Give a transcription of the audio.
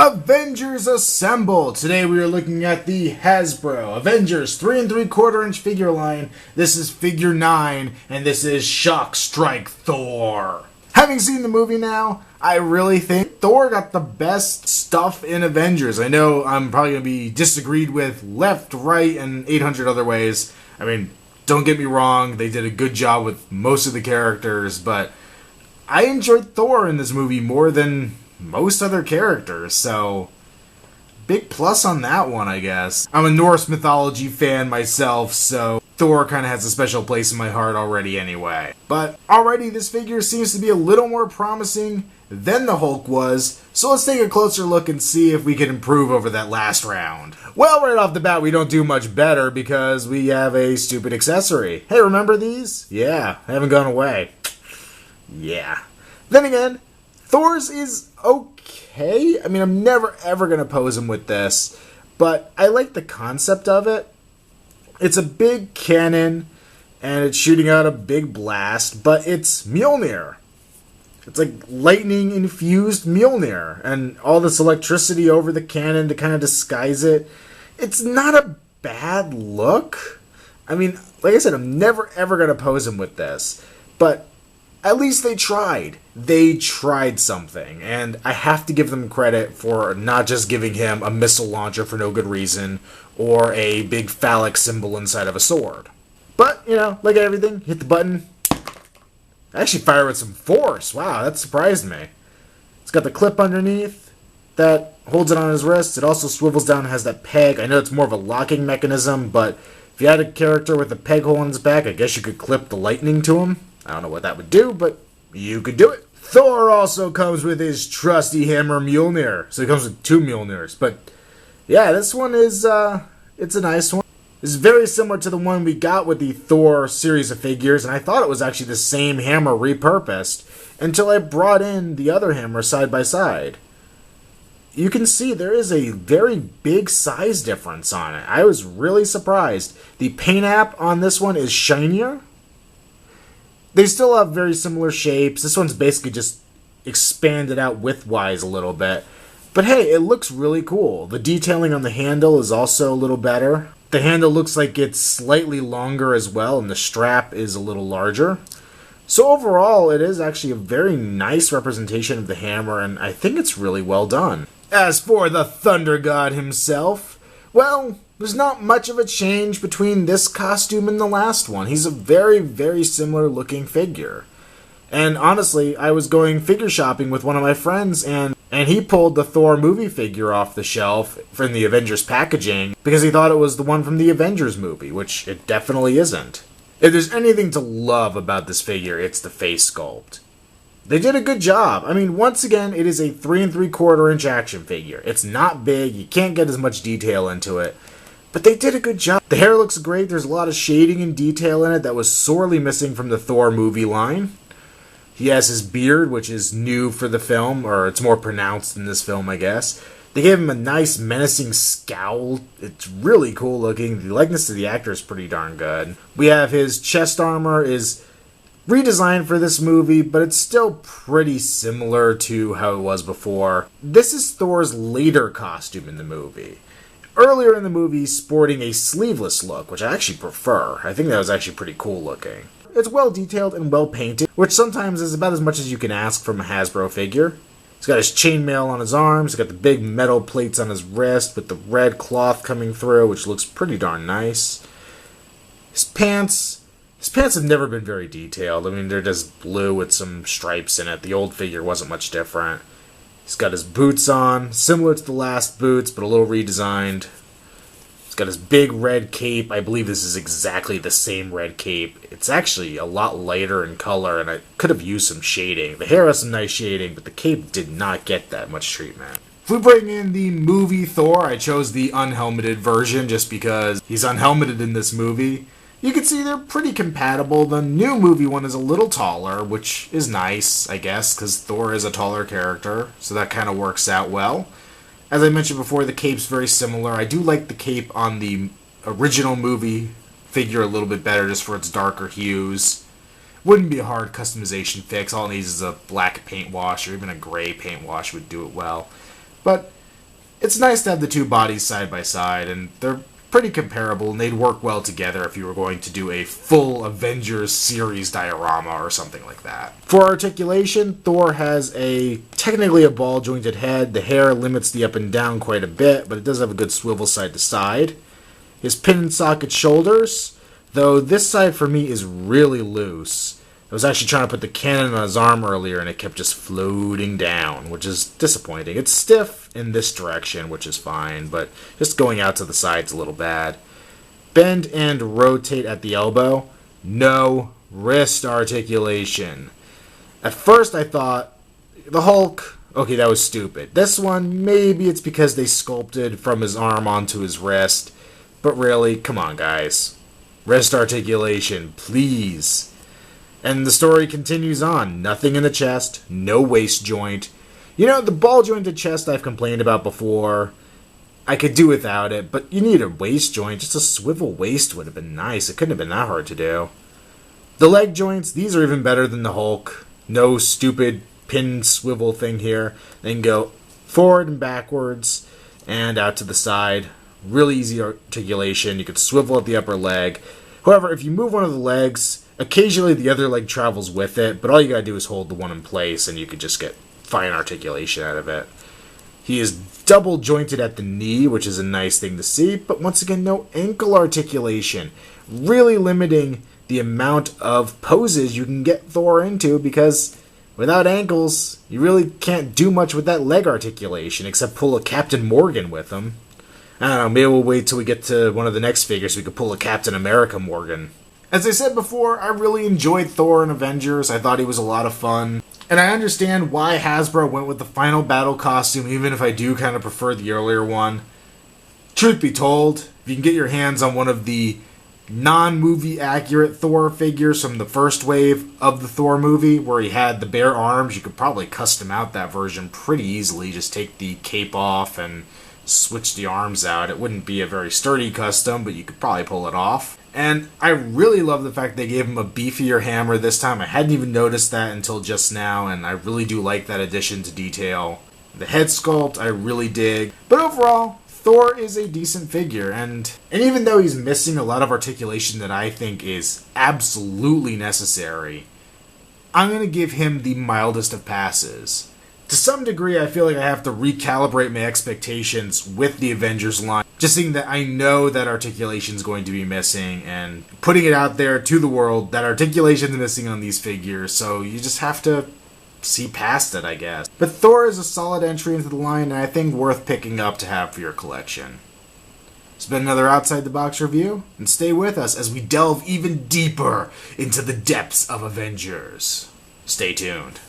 Avengers Assemble! Today we are looking at the Hasbro Avengers 3 3/4 inch figure line. This is figure 9, and this is Shock Strike Thor. Having seen the movie now, I really think Thor got the best stuff in Avengers. I know I'm probably going to be disagreed with left, right, and 800 other ways. I mean, don't get me wrong, they did a good job with most of the characters, but I enjoyed Thor in this movie more than most other characters, so big plus on that one, I guess. I'm a Norse mythology fan myself, so Thor kind of has a special place in my heart already anyway. But already this figure seems to be a little more promising than the Hulk was, so let's take a closer look and see if we can improve over that last round. Well, right off the bat, we don't do much better because we have a stupid accessory. Hey, remember these? Yeah, they haven't gone away. Yeah. Then again, Thor's is okay. I mean, I'm never ever going to pose him with this, but I like the concept of it. It's a big cannon, and it's shooting out a big blast, but it's Mjolnir. It's like lightning-infused Mjolnir, and all this electricity over the cannon to kind of disguise it. It's not a bad look. I mean, like I said, I'm never ever going to pose him with this, but at least they tried. They tried something, and I have to give them credit for not just giving him a missile launcher for no good reason, or a big phallic symbol inside of a sword. But, you know, like everything, hit the button. I actually fire with some force. Wow, that surprised me. It's got the clip underneath that holds it on his wrist. It also swivels down and has that peg. I know it's more of a locking mechanism, but if you had a character with a peg hole in his back, I guess you could clip the lightning to him. I don't know what that would do, but you could do it. Thor also comes with his trusty hammer Mjolnir. So he comes with 2 Mjolnirs. But yeah, this one is, it's a nice one. It's very similar to the one we got with the Thor series of figures, and I thought it was actually the same hammer repurposed until I brought in the other hammer side by side. You can see there is a very big size difference on it. I was really surprised. The paint app on this one is shinier. They still have very similar shapes. This one's basically just expanded out width-wise a little bit. But hey, it looks really cool. The detailing on the handle is also a little better. The handle looks like it's slightly longer as well, and the strap is a little larger. So overall, it is actually a very nice representation of the hammer, and I think it's really well done. As for the Thunder God himself, well, there's not much of a change between this costume and the last one. He's a very, very similar looking figure. And honestly, I was going figure shopping with one of my friends, and he pulled the Thor movie figure off the shelf from the Avengers packaging because he thought it was the one from the Avengers movie, which it definitely isn't. If there's anything to love about this figure, it's the face sculpt. They did a good job. I mean, once again, it is a 3 3/4 inch action figure. It's not big, you can't get as much detail into it, but they did a good job. The hair looks great, there's a lot of shading and detail in it that was sorely missing from the Thor movie line. He has his beard, which is new for the film, or it's more pronounced in this film, I guess. They gave him a nice menacing scowl. It's really cool looking. The likeness to the actor is pretty darn good. We have his chest armor is redesigned for this movie, but it's still pretty similar to how it was before. This is Thor's later costume in the movie. Earlier in the movie, he's sporting a sleeveless look, which I actually prefer. I think that was actually pretty cool looking. It's well detailed and well painted, which sometimes is about as much as you can ask from a Hasbro figure. He's got his chainmail on his arms, he's got the big metal plates on his wrist with the red cloth coming through, which looks pretty darn nice. His pants have never been very detailed. I mean, they're just blue with some stripes in it. The old figure wasn't much different. He's got his boots on, similar to the last boots, but a little redesigned. He's got his big red cape. I believe this is exactly the same red cape. It's actually a lot lighter in color, and I could have used some shading. The hair has some nice shading, but the cape did not get that much treatment. If we bring in the movie Thor, I chose the unhelmeted version just because he's unhelmeted in this movie. You can see they're pretty compatible. The new movie one is a little taller, which is nice, I guess, because Thor is a taller character, so that kind of works out well. As I mentioned before, the cape's very similar. I do like the cape on the original movie figure a little bit better just for its darker hues. Wouldn't be a hard customization fix. All it needs is a black paint wash or even a gray paint wash would do it well. But it's nice to have the two bodies side by side, and they're pretty comparable, and they'd work well together if you were going to do a full Avengers series diorama or something like that. For articulation, Thor has technically a ball-jointed head. The hair limits the up and down quite a bit, but it does have a good swivel side to side. His pin and socket shoulders, though this side for me is really loose. I was actually trying to put the cannon on his arm earlier, and it kept just floating down, which is disappointing. It's stiff in this direction, which is fine, but just going out to the side's a little bad. Bend and rotate at the elbow. No wrist articulation. At first I thought, the Hulk, okay, that was stupid. This one, maybe it's because they sculpted from his arm onto his wrist, but really, come on guys. Wrist articulation, please. And the story continues on. Nothing in the chest, no waist joint. You know, the ball-jointed chest I've complained about before, I could do without it, but you need a waist joint. Just a swivel waist would have been nice. It couldn't have been that hard to do. The leg joints, these are even better than the Hulk. No stupid pin swivel thing here. They can go forward and backwards and out to the side. Really easy articulation. You could swivel at the upper leg. However, if you move one of the legs, occasionally the other leg travels with it, but all you gotta do is hold the one in place and you could just get fine articulation out of it. He is double jointed at the knee, which is a nice thing to see, but once again, no ankle articulation. Really limiting the amount of poses you can get Thor into, because without ankles, you really can't do much with that leg articulation, except pull a Captain Morgan with him. I don't know, maybe we'll wait till we get to one of the next figures so we could pull a Captain America Morgan. As I said before, I really enjoyed Thor in Avengers. I thought he was a lot of fun. And I understand why Hasbro went with the final battle costume, even if I do kind of prefer the earlier one. Truth be told, if you can get your hands on one of the non-movie accurate Thor figures from the first wave of the Thor movie, where he had the bare arms, you could probably custom out that version pretty easily. Just take the cape off and switch the arms out. It wouldn't be a very sturdy custom, but you could probably pull it off. And I really love the fact they gave him a beefier hammer this time. I hadn't even noticed that until just now, and I really do like that addition to detail. The head sculpt, I really dig. But overall, Thor is a decent figure, and even though he's missing a lot of articulation that I think is absolutely necessary, I'm going to give him the mildest of passes. To some degree, I feel like I have to recalibrate my expectations with the Avengers line, just seeing that I know that articulation is going to be missing, and putting it out there to the world that articulation is missing on these figures, so you just have to see past it, I guess. But Thor is a solid entry into the line, and I think worth picking up to have for your collection. It's been another Outside the Box review, and stay with us as we delve even deeper into the depths of Avengers. Stay tuned.